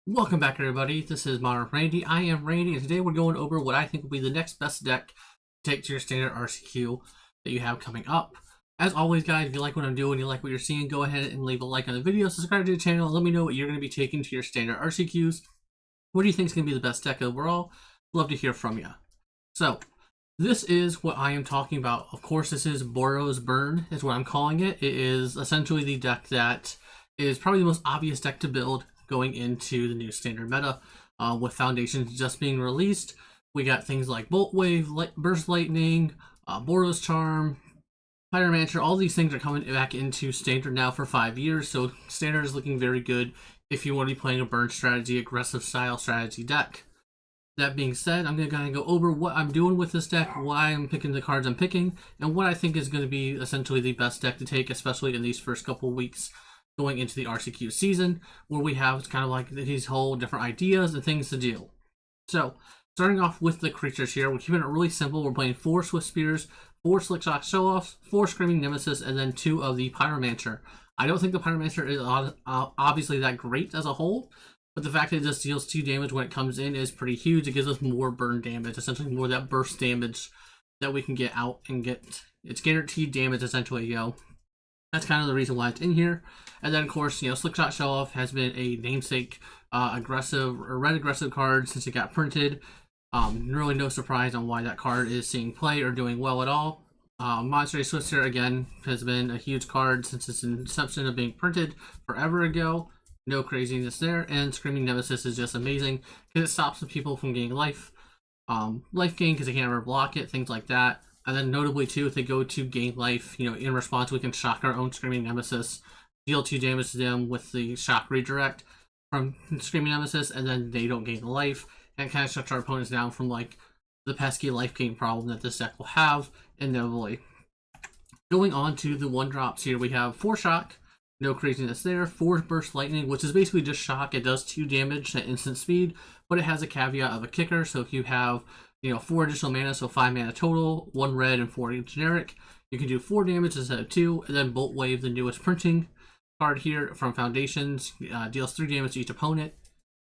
Welcome back, everybody. This is Modern Randy. I am Randy, and today we're going over what I think will be the next best deck to take to your standard RCQ that you have coming up. As always, guys, if you like what I'm doing, you like what you're seeing, go ahead and leave a like on the video, subscribe to the channel, and let me know what you're going to be taking to your standard RCQs. What do you think is going to be the best deck overall? Love to hear from you. So, this is what I am talking about. Of course, this is Boros Burn, is what I'm calling it. It is essentially the deck that is probably the most obvious deck to build going into the new standard meta. With foundations just being released, we got things like Bolt Wave, Burst Lightning, Boros Charm, Pyromancer. All these things are coming back into standard now for 5 years, so standard is looking very good if you want to be playing a burn strategy, aggressive style strategy deck. That being said, I'm going to kind of go over what I'm doing with this deck, why I'm picking the cards I'm picking, and what I think is going to be essentially the best deck to take, especially in these first couple weeks going into the RCQ season, where we have kind of like these whole different ideas and things to do. So, starting off with the creatures here, we're keeping it really simple. We're playing 4 Swift Spears, 4 Slickshot Show-Offs, 4 Screaming Nemesis, and then 2 of the Pyromancer. I don't think the Pyromancer is obviously that great as a whole, but the fact that it just deals 2 damage when it comes in is pretty huge. It gives us more burn damage, essentially more of that burst damage that we can get out and get. It's guaranteed damage, essentially, That's kind of the reason why it's in here. And then, of course, Slickshot Show-Off has been a namesake aggressive or red aggressive card since it got printed. Really no surprise on why that card is seeing play or doing well at all. Monster Day Swifter, again, has been a huge card since its inception of being printed forever ago. No craziness there. And Screaming Nemesis is just amazing because it stops the people from getting life gain because they can't ever block it, things like that. And then notably too, if they go to gain life, in response, we can shock our own Screaming Nemesis, deal 2 damage to them with the shock redirect from Screaming Nemesis, and then they don't gain life, and kind of shuts our opponents down from like the pesky life gain problem that this deck will have inevitably. Going on to the 1-drops here, we have 4 shock, no craziness there, 4 burst lightning, which is basically just shock. It does 2 damage at instant speed, but it has a caveat of a kicker. So if you have 4 additional mana, so 5 mana total, 1 red and 4 generic, you can do 4 damage instead of 2, and then Bolt Wave, the newest printing card here from Foundations, deals 3 damage to each opponent.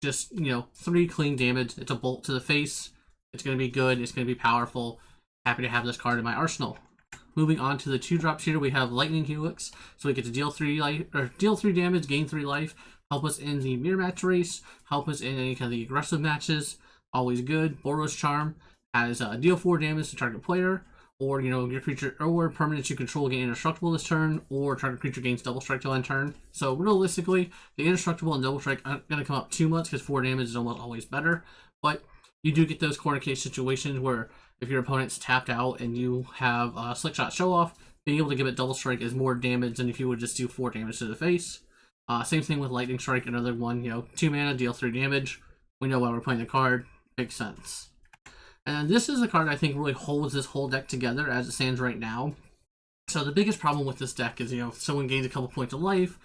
Just, 3 clean damage. It's a bolt to the face. It's going to be good. It's going to be powerful. Happy to have this card in my arsenal. Moving on to the 2-drops here, we have Lightning Helix. So we get to deal 3 life, or deal 3 damage, gain 3 life, help us in the mirror match race, help us in any kind of the aggressive matches. Always good. Boros Charm has deal 4 damage to target player, or your creature or permanents you control gain indestructible this turn, or target creature gains double strike till end turn. So realistically, the indestructible and double strike aren't going to come up too much because 4 damage is almost always better. But you do get those corner case situations where if your opponent's tapped out and you have a Slickshot Show-Off, being able to give it double strike is more damage than if you would just do 4 damage to the face. Same thing with Lightning Strike, another one, 2 mana, deal 3 damage. We know why we're playing the card. Makes sense. And this is a card I think really holds this whole deck together as it stands right now. So the biggest problem with this deck is, if someone gains a couple points of life,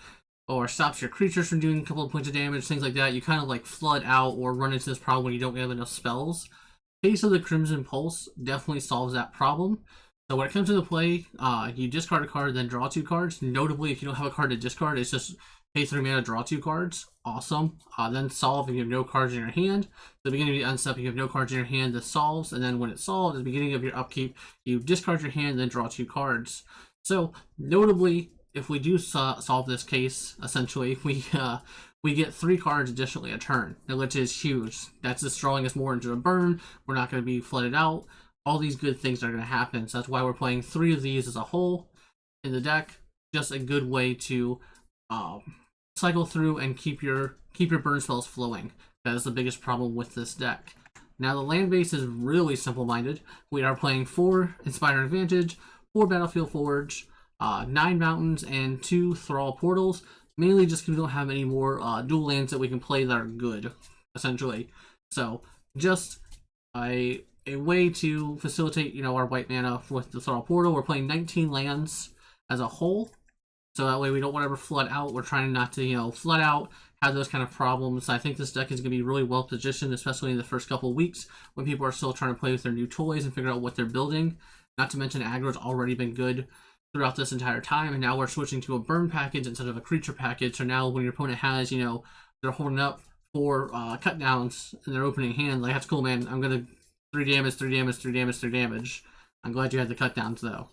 or stops your creatures from doing a couple of points of damage, things like that, you kind of like flood out or run into this problem when you don't have enough spells. Case of the Crimson Pulse definitely solves that problem. So when it comes into play, you discard a card, then draw 2 cards. Notably, if you don't have a card to discard, it's just pay 3 mana, draw 2 cards. Awesome. Then solve if you have no cards in your hand. At the beginning of the unstep, you have no cards in your hand, this solves. And then when it's solved, at the beginning of your upkeep, you discard your hand, then draw 2 cards. So notably, if we do solve this case, essentially, we get 3 cards additionally a turn, which is huge. That's just drawing us more into a burn. We're not going to be flooded out. All these good things are going to happen. So that's why we're playing 3 of these as a whole in the deck. Just a good way to cycle through and keep your burn spells flowing. That is the biggest problem with this deck. Now the land base is really simple-minded. We are playing 4 Inspire Advantage, 4 Battlefield Forge, 9 Mountains, and 2 Thrall Portals. Mainly just because we don't have any more dual lands that we can play that are good, essentially. So just a way to facilitate, our white mana with the Thrall Portal. We're playing 19 lands as a whole. So that way we don't want to ever flood out. We're trying not to, flood out, have those kind of problems. I think this deck is going to be really well positioned, especially in the first couple of weeks when people are still trying to play with their new toys and figure out what they're building. Not to mention aggro's already been good throughout this entire time, and now we're switching to a burn package instead of a creature package. So now when your opponent has, they're holding up 4 cut downs in their opening hand. Like, that's cool, man. I'm gonna 3 damage, 3 damage, 3 damage, 3 damage. I'm glad you had the cut downs though.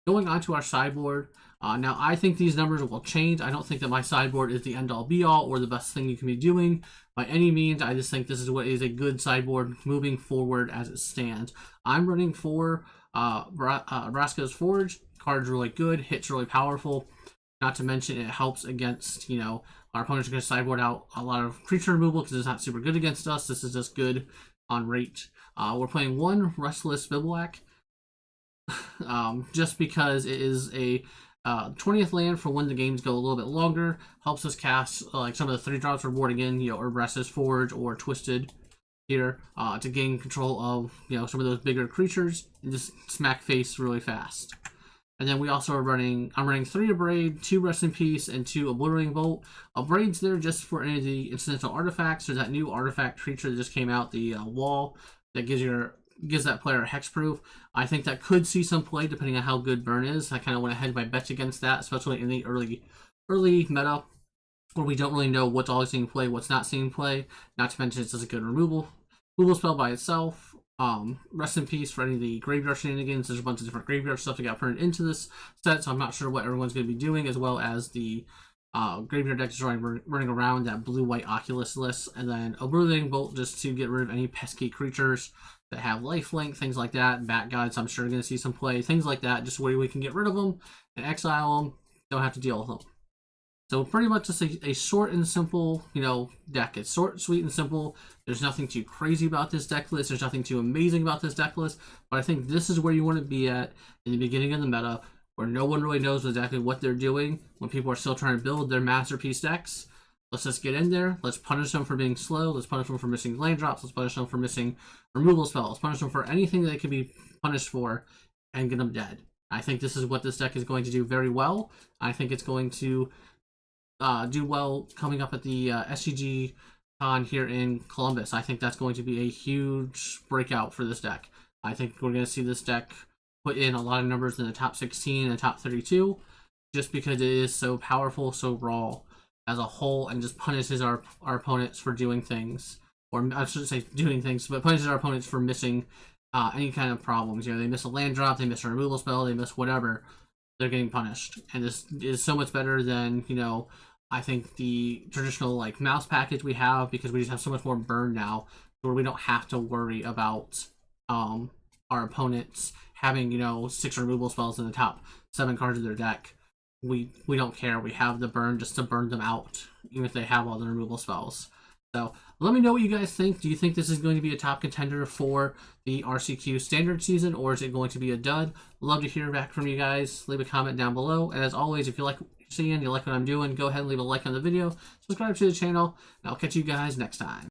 Going on to our sideboard. Now, I think these numbers will change. I don't think that my sideboard is the end-all be-all or the best thing you can be doing by any means. I just think this is what is a good sideboard moving forward as it stands. I'm running 4 Vraska's Forge. Card's really good. Hit's really powerful. Not to mention it helps against, you know, our opponents are going to sideboard out a lot of creature removal because it's not super good against us. This is just good on rate. We're playing 1 Restless Bivouac. Just because it is a 20th land for when the games go a little bit longer, helps us cast like some of the 3-drops we're boarding in, you know, or Restless Forge or Twisted here to gain control of, you know, some of those bigger creatures and just smack face really fast. And then we also are running, I'm running 3 Abrade, 2 Rest in Peace, and 2 Obliterating Bolt. Abrade's there just for any of the incidental artifacts. There's that new artifact creature that just came out, the wall, that gives that player hexproof. I think that could see some play depending on how good Burn is. I kind of want to hedge my bets against that, especially in the early meta where we don't really know what's always seeing play, what's not seeing play. Not to mention it's just a good removal spell by itself. Rest in Peace for any of the graveyard shenanigans. There's a bunch of different graveyard stuff that got printed into this set, so I'm not sure what everyone's going to be doing, as well as the graveyard deck is running around that blue-white Oculus list, and then Obliterating Bolt just to get rid of any pesky creatures that have lifelink, things like that. Bat Guides, I'm sure, are going to see some play, things like that, just where we can get rid of them and exile them, don't have to deal with them. So pretty much just a short and simple, you know, deck. It's short, sweet, and simple. There's nothing too crazy about this deck list. There's nothing too amazing about this deck list. But I think this is where you want to be at in the beginning of the meta, where no one really knows exactly what they're doing, when people are still trying to build their masterpiece decks. Let's just get in there. Let's punish them for being slow. Let's punish them for missing land drops. Let's punish them for missing removal spells. Let's punish them for anything they could be punished for and get them dead. I think this is what this deck is going to do very well. I think it's going to do well coming up at the SCG Con here in Columbus. I think that's going to be a huge breakout for this deck. I think we're going to see this deck put in a lot of numbers in the top 16 and top 32 just because it is so powerful, so raw as a whole, and just punishes our opponents for doing things, or I shouldn't say doing things, but punishes our opponents for missing any kind of problems. You know, they miss a land drop, they miss a removal spell, they miss whatever, they're getting punished. And this is so much better than, you know, I think the traditional like mouse package we have, because we just have so much more burn now, where we don't have to worry about our opponents having, you know, 6 removal spells in the top 7 cards of their deck. We don't care. We have the burn just to burn them out, even if they have all the removal spells. So let me know what you guys think. Do you think this is going to be a top contender for the RCQ standard season, or is it going to be a dud? Love to hear back from you guys. Leave a comment down below. And as always, if you like what you're seeing, you like what I'm doing, go ahead and leave a like on the video. Subscribe to the channel, and I'll catch you guys next time.